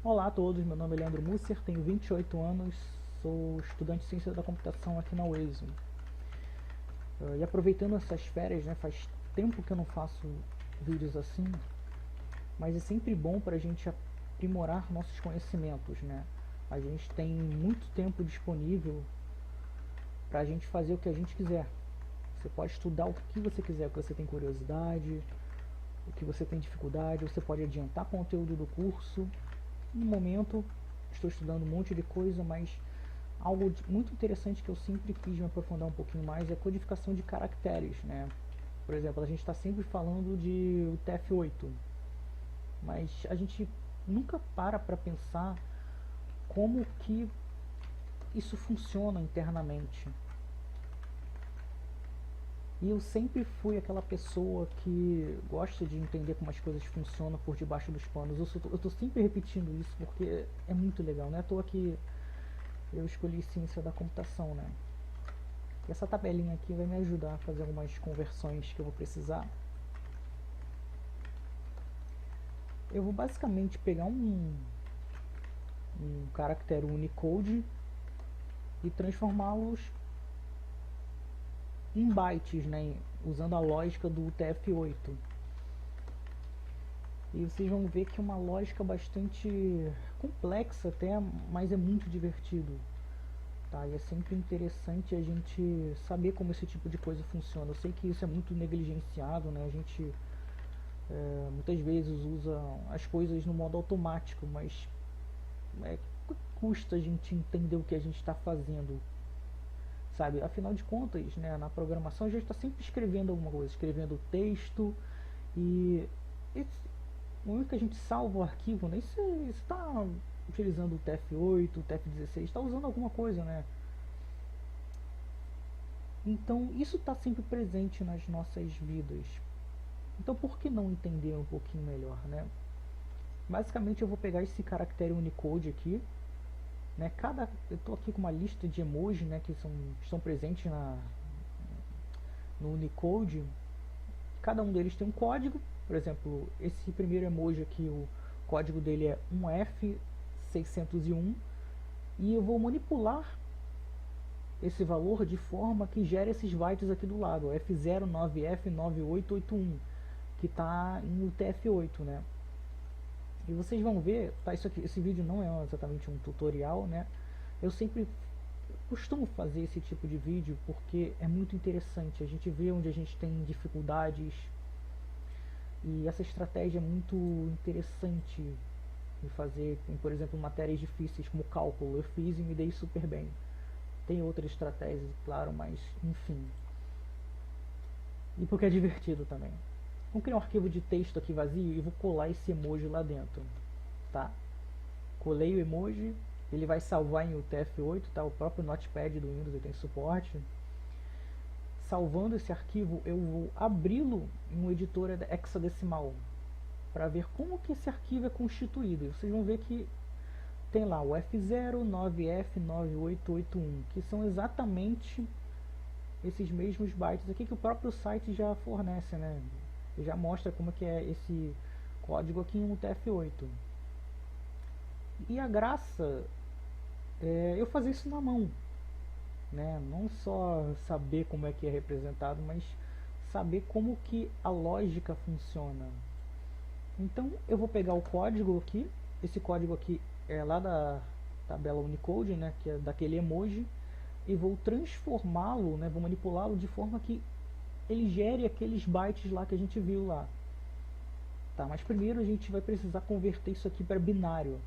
Olá a todos, meu nome é Leandro Musser, tenho 28 anos, sou estudante de ciência da computação aqui na UESO. E aproveitando essas férias, né, faz tempo que eu não faço vídeos assim, mas é sempre bom para a gente aprimorar nossos conhecimentos, né? A gente tem muito tempo disponível para a gente fazer o que a gente quiser. Você pode estudar o que você quiser, o que você tem curiosidade, o que você tem dificuldade, você pode adiantar conteúdo do curso. No momento, estou estudando um monte de coisa, mas algo muito interessante que eu sempre quis me aprofundar um pouquinho mais é a codificação de caracteres, né? Por exemplo, a gente está sempre falando de UTF-8, mas a gente nunca para pensar como que isso funciona internamente. E eu sempre fui aquela pessoa que gosta de entender como as coisas funcionam por debaixo dos panos. Eu tô sempre repetindo isso porque é muito legal, não é à toa que eu escolhi ciência da computação, né? E essa tabelinha aqui vai me ajudar a fazer algumas conversões que eu vou precisar. Eu vou basicamente pegar um caractere Unicode e transformá-los em bytes, né? Usando a lógica do UTF-8. E vocês vão ver que é uma lógica bastante complexa até, mas é muito divertido. Tá? E é sempre interessante a gente saber como esse tipo de coisa funciona. Eu sei que isso é muito negligenciado, né? A gente muitas vezes usa as coisas no modo automático, mas custa a gente entender o que a gente está fazendo, sabe? Afinal de contas, né, na programação a gente está sempre escrevendo alguma coisa, escrevendo texto e o momento que a gente salva o arquivo, né, isso está utilizando o TF8, o TF16, está usando alguma coisa, né? Então isso está sempre presente nas nossas vidas. Então por que não entender um pouquinho melhor, né? Basicamente eu vou pegar esse caractere Unicode aqui, né? Eu estou aqui com uma lista de emojis, né, que estão presentes no Unicode. Cada um deles tem um código. Por exemplo, esse primeiro emoji aqui, o código dele é 1F601 e eu vou manipular esse valor de forma que gere esses bytes aqui do lado, F09F9881, que está em UTF-8, né? E vocês vão ver, tá, esse vídeo não é exatamente um tutorial, né? Eu sempre costumo fazer esse tipo de vídeo porque é muito interessante, a gente vê onde a gente tem dificuldades e essa estratégia é muito interessante de fazer, por exemplo, matérias difíceis como cálculo. Eu fiz e me dei super bem. Tem outras estratégias, claro, mas enfim. E porque é divertido também. Vamos criar um arquivo de texto aqui vazio e vou colar esse emoji lá dentro, tá? Colei o emoji, ele vai salvar em UTF-8, tá? O próprio Notepad do Windows ele tem suporte. Salvando esse arquivo, eu vou abri-lo em um editor hexadecimal para ver como que esse arquivo é constituído. E vocês vão ver que tem lá o F09F9881, que são exatamente esses mesmos bytes aqui que o próprio site já fornece, né? Já mostra como que é esse código aqui em UTF-8. E a graça é eu fazer isso na mão, né? Não só saber como é que é representado, mas saber como que a lógica funciona. Então eu vou pegar o código aqui, esse código aqui é lá da tabela Unicode, né, que é daquele emoji, e vou transformá-lo, né, vou manipulá-lo de forma que ele gere aqueles bytes lá que a gente viu lá. Tá, mas primeiro a gente vai precisar converter isso aqui para binário.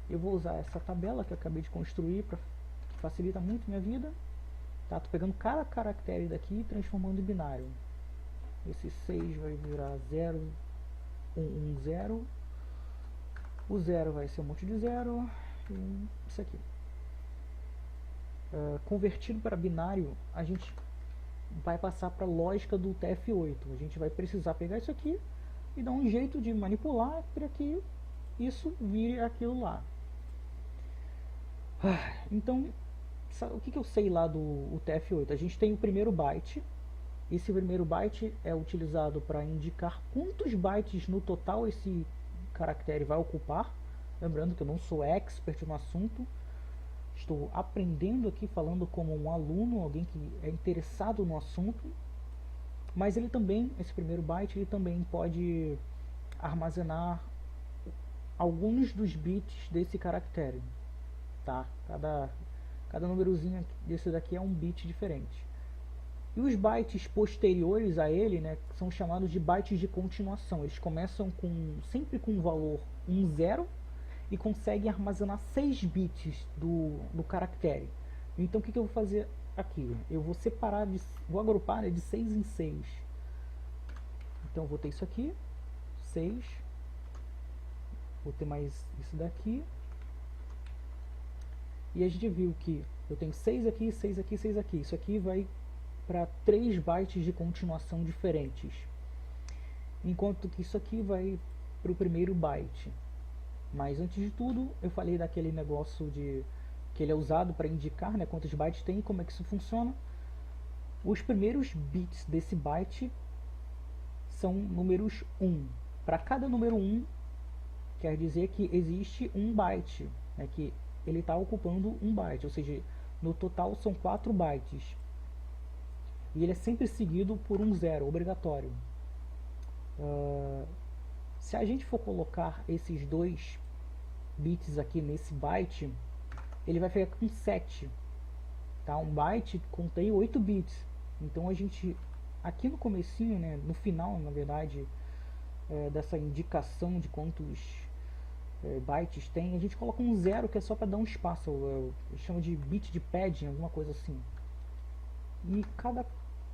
Eu vou usar essa tabela que eu acabei de construir, que facilita muito minha vida. Tá, tô pegando cada caractere daqui e transformando em binário. Esse 6 vai virar 0, 1, 1, 0. O 0 vai ser um monte de 0. E isso aqui. Convertido para binário, a gente vai passar para a lógica do TF8. A gente vai precisar pegar isso aqui e dar um jeito de manipular para que isso vire aquilo lá. Então, o que eu sei lá do UTF-8? A gente tem o primeiro byte. Esse primeiro byte é utilizado para indicar quantos bytes no total esse caractere vai ocupar. Lembrando que eu não sou expert no assunto, estou aprendendo aqui, falando como um aluno, alguém que é interessado no assunto, mas ele também, esse primeiro byte, ele também pode armazenar alguns dos bits desse caractere, tá? Cada númerozinho desse daqui é um bit diferente. E os bytes posteriores a ele, né, são chamados de bytes de continuação. Eles começam sempre com o valor 10 e conseguem armazenar 6 bits do caractere. Então o que eu vou fazer aqui? Eu vou separar, vou agrupar, né, de 6 em 6. Então eu vou ter isso aqui, 6. Vou ter mais isso daqui. E a gente viu que eu tenho 6 aqui, 6 aqui, 6 aqui. Isso aqui vai para 3 bytes de continuação diferentes. Enquanto que isso aqui vai para o primeiro byte. Mas antes de tudo, eu falei daquele negócio que ele é usado para indicar, né, quantos bytes tem e como é que isso funciona. Os primeiros bits desse byte são números 1. Para cada número 1, quer dizer que existe um byte, né, que ele está ocupando um byte, ou seja, no total são 4 bytes. E ele é sempre seguido por um 0, obrigatório. Se a gente for colocar esses 2 bits aqui nesse byte, ele vai ficar com 7. Tá? Um byte contém 8 bits. Então a gente, aqui no comecinho, né, no final, na verdade, dessa indicação de quantos bytes tem, a gente coloca um 0 que é só para dar um espaço. Eu chamo de bit de padding, alguma coisa assim. E cada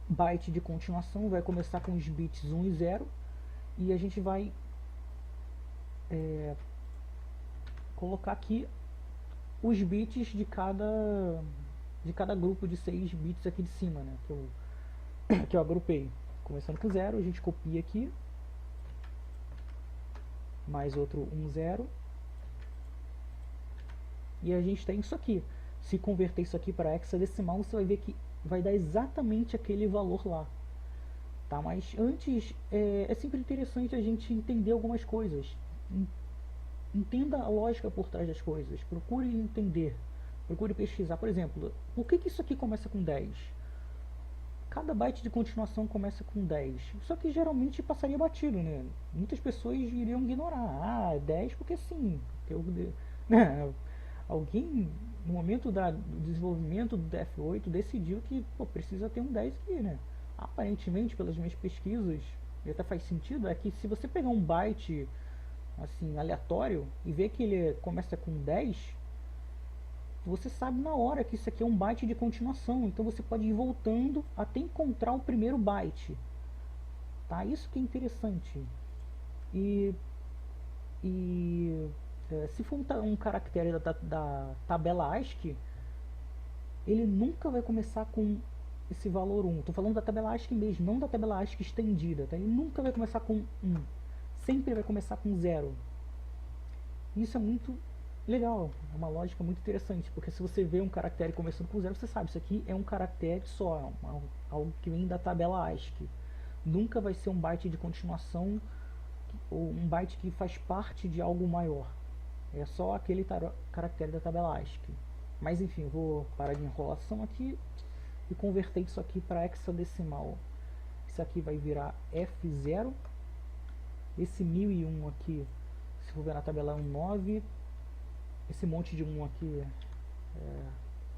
byte de continuação vai começar com os bits 1 e 0, e a gente vai colocar aqui os bits de cada grupo de 6 bits aqui de cima, né, que eu agrupei. Começando com 0, a gente copia aqui, mais outro 1, 0, e a gente tem isso aqui. Se converter isso aqui para hexadecimal, você vai ver que vai dar exatamente aquele valor lá. Tá? Mas antes, é sempre interessante a gente entender algumas coisas. Entenda a lógica por trás das coisas. Procure entender. Procure pesquisar. Por exemplo, por que isso aqui começa com 10? Cada byte de continuação começa com 10. Só que geralmente passaria batido, né? Muitas pessoas iriam ignorar. 10 porque sim. Alguém, no momento do desenvolvimento do DF8, decidiu que precisa ter um 10 aqui, né? Aparentemente, pelas minhas pesquisas, e até faz sentido, é que se você pegar um byte assim, aleatório e ver que ele começa com 10, você sabe na hora que isso aqui é um byte de continuação. Então você pode ir voltando até encontrar o primeiro byte. Tá? Isso que é interessante. Se for um caractere da tabela ASCII, ele nunca vai começar com esse valor 1. Estou falando da tabela ASCII mesmo, não da tabela ASCII estendida. Tá? Ele nunca vai começar com 1. Sempre vai começar com 0. Isso é muito legal, é uma lógica muito interessante, porque se você vê um caractere começando com 0, você sabe, isso aqui é um caractere só, algo que vem da tabela ASCII. Nunca vai ser um byte de continuação ou um byte que faz parte de algo maior. É só aquele caractere da tabela ASCII. Mas enfim, vou parar de enrolação aqui e converter isso aqui para hexadecimal. Isso aqui vai virar F0. Esse 1001 aqui, se for ver na tabela, é um 9. Esse monte de 1 aqui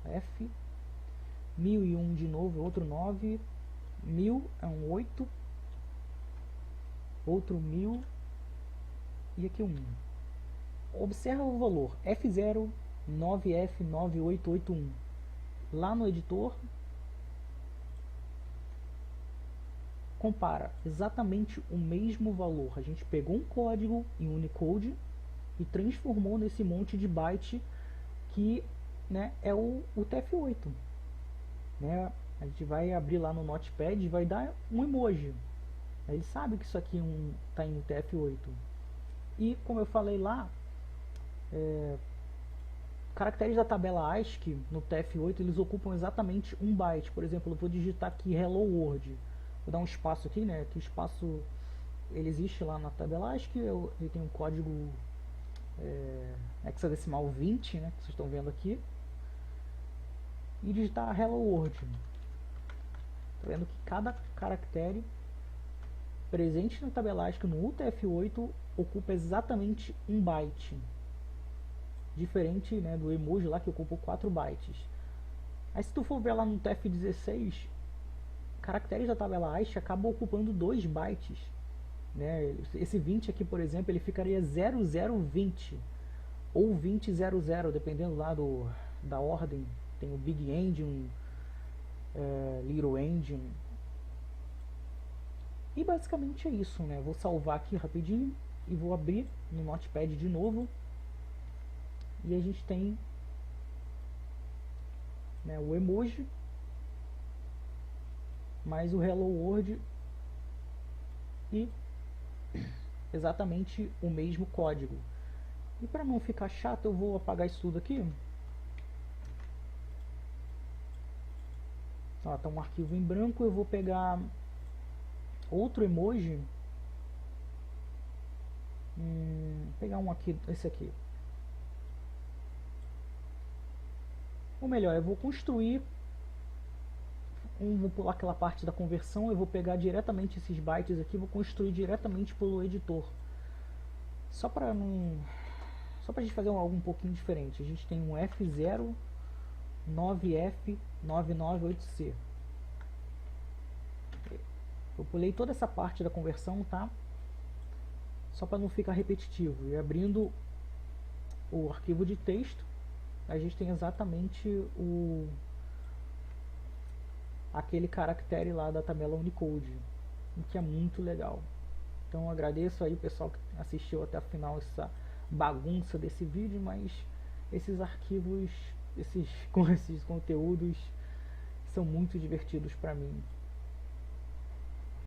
é F. 1001 de novo, outro 9. 1000 é um 8. Outro 1000. E aqui um 1. Observa o valor F0 9F9881. Lá no editor, compara exatamente o mesmo valor. A gente pegou um código em Unicode e transformou nesse monte de byte que, né, é o TF8. Né? A gente vai abrir lá no Notepad e vai dar um emoji. Ele sabe que isso aqui está em TF8. E como eu falei lá, caracteres da tabela ASCII no TF8 eles ocupam exatamente um byte. Por exemplo, eu vou digitar aqui Hello World. Vou dar um espaço aqui, né? Que o espaço ele existe lá na tabela ASCII. Ele tem um código hexadecimal 20, né, que vocês estão vendo aqui, e digitar Hello World. Tá vendo que cada caractere presente na tabela ASCII no UTF-8 ocupa exatamente 1 byte, diferente, né, do emoji lá que ocupa 4 bytes. Aí se tu for ver lá no UTF-16, caracteres da tabela ASCII acabam ocupando 2 bytes, né? Esse 20 aqui, por exemplo, ele ficaria 0020 ou 2000, dependendo lá da ordem. Tem o Big Endian, Little Endian. E basicamente é isso, né? Vou salvar aqui rapidinho e vou abrir no Notepad de novo. E a gente tem, né, o emoji mais o Hello World e exatamente o mesmo código. E para não ficar chato, eu vou apagar isso tudo aqui. Ó, tá um arquivo em branco. Eu vou pegar outro emoji. Pegar um aqui, esse aqui. Ou melhor, eu vou construir vou pular aquela parte da conversão. Eu vou pegar diretamente esses bytes aqui, vou construir diretamente pelo editor. Só para a gente fazer algo um pouquinho diferente. A gente tem um F09F998C. Eu pulei toda essa parte da conversão, tá? Só para não ficar repetitivo. E abrindo o arquivo de texto, a gente tem exatamente aquele caractere lá da tabela Unicode, o que é muito legal. Então eu agradeço aí o pessoal que assistiu até o final essa bagunça desse vídeo, mas esses arquivos, esses conteúdos são muito divertidos para mim.